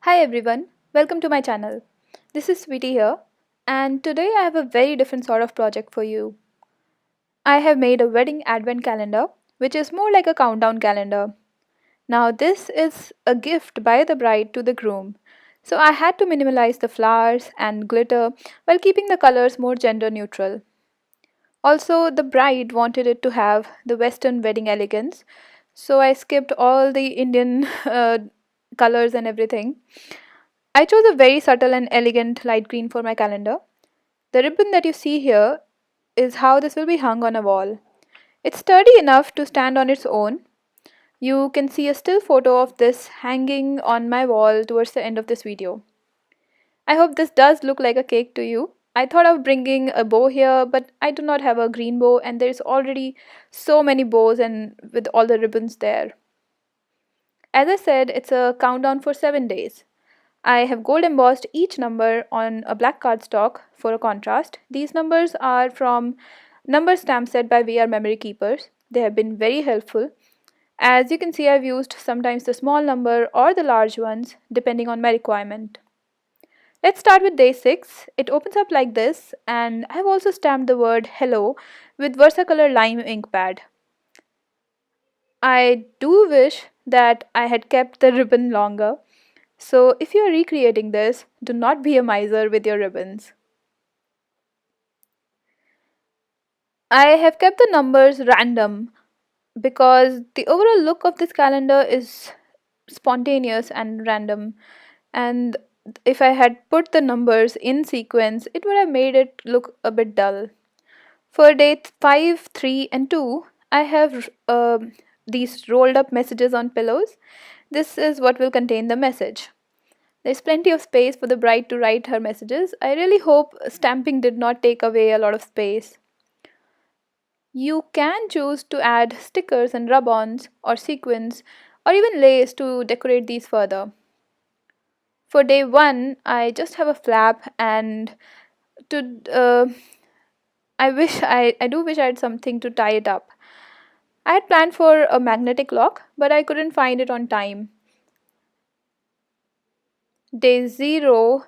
Hi everyone, welcome to my channel. This is Sweetie here, and today I have a very different sort of project for you. I have made a wedding advent calendar, which is more like a countdown calendar. Now, this is a gift by the bride to the groom, so I had to minimalize the flowers and glitter while keeping the colors more gender neutral. Also, the bride wanted it to have the Western wedding elegance, so I skipped all the Indian colors and everything. I chose a very subtle and elegant light green for my calendar. The ribbon that you see here is how this will be hung on a wall. It's sturdy enough to stand on its own. You can see a still photo of this hanging on my wall towards the end of this video. I hope this does look like a cake to you. I thought of bringing a bow here, but I do not have a green bow and there's already so many bows and with all the ribbons there. As I said, it's a countdown for 7 days. I have gold embossed each number on a black cardstock for a contrast. These numbers are from number stamp set by VR Memory Keepers. They have been very helpful. As you can see, I've used sometimes the small number or the large ones depending on my requirement. Let's start with day 6. It opens up like this, and I've also stamped the word hello with Versacolor Lime ink pad. I do wish that I had kept the ribbon longer. So, if you are recreating this, do not be a miser with your ribbons. I have kept the numbers random because the overall look of this calendar is spontaneous and random. And if I had put the numbers in sequence, it would have made it look a bit dull. For day 5, 3, and 2, I have these rolled up messages on pillows. This is what will contain the message. There's plenty of space for the bride to write her messages. I really hope stamping did not take away a lot of space. You can choose to add stickers and rub-ons or sequins or even lace to decorate these further. For day 1, I just have a flap and to I do wish I had something to tie it up. I had planned for a magnetic lock, but I couldn't find it on time. Day 0,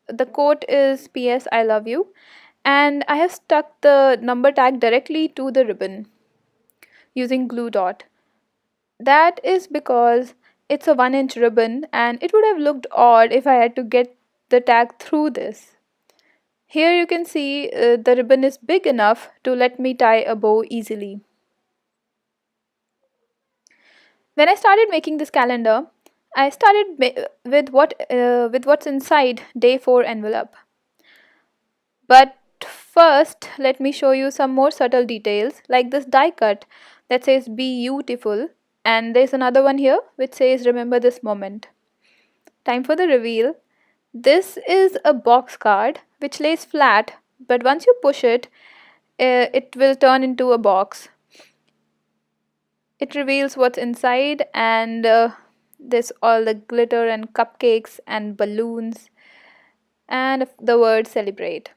the quote is PS I love you, and I have stuck the number tag directly to the ribbon using glue dot. That is because it's a 1-inch ribbon and it would have looked odd if I had to get the tag through this. Here you can see the ribbon is big enough to let me tie a bow easily. When I started making this calendar, I started with what's inside day 4 envelope. But first, let me show you some more subtle details like this die cut that says be beautiful, and there's another one here which says remember this moment. Time for the reveal. This is a box card which lays flat, but once you push it, it will turn into a box. It reveals what's inside, and there's all the glitter and cupcakes and balloons and the word celebrate.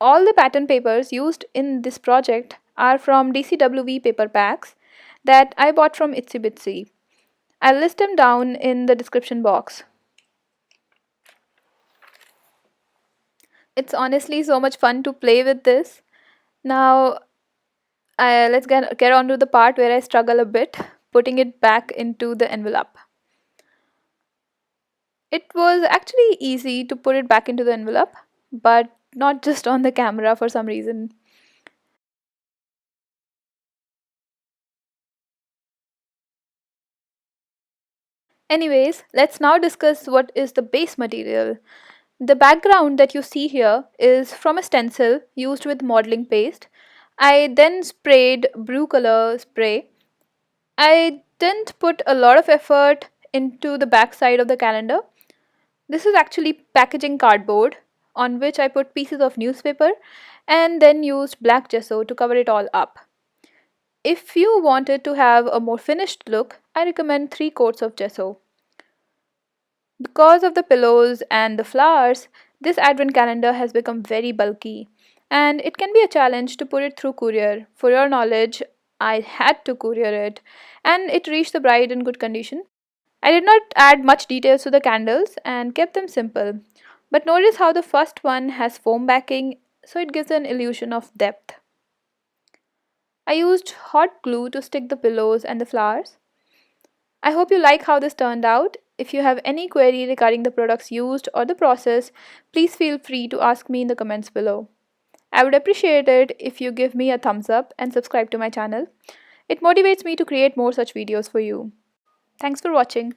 All the pattern papers used in this project are from DCWV paper packs that I bought from Itsy Bitsy. I'll list them down in the description box. It's honestly so much fun to play with this. Now, let's get on to the part where I struggle a bit, putting it back into the envelope. It was actually easy to put it back into the envelope, but not just on the camera for some reason. Anyways, let's now discuss what is the base material. The background that you see here is from a stencil used with modeling paste. I then sprayed blue color spray. I didn't put a lot of effort into the back side of the calendar. This is actually packaging cardboard on which I put pieces of newspaper and then used black gesso to cover it all up. If you wanted to have a more finished look, I recommend 3 coats of gesso. Because of the pillows and the flowers, this advent calendar has become very bulky. and it can be a challenge to put it through courier. For your knowledge, I had to courier it, and it reached the bride in good condition. I did not add much details to the candles and kept them simple. But notice how the first one has foam backing, so it gives an illusion of depth. I used hot glue to stick the pillows and the flowers. I hope you like how this turned out. If you have any query regarding the products used or the process, please feel free to ask me in the comments below. I would appreciate it if you give me a thumbs up and subscribe to my channel. It motivates me to create more such videos for you. Thanks for watching.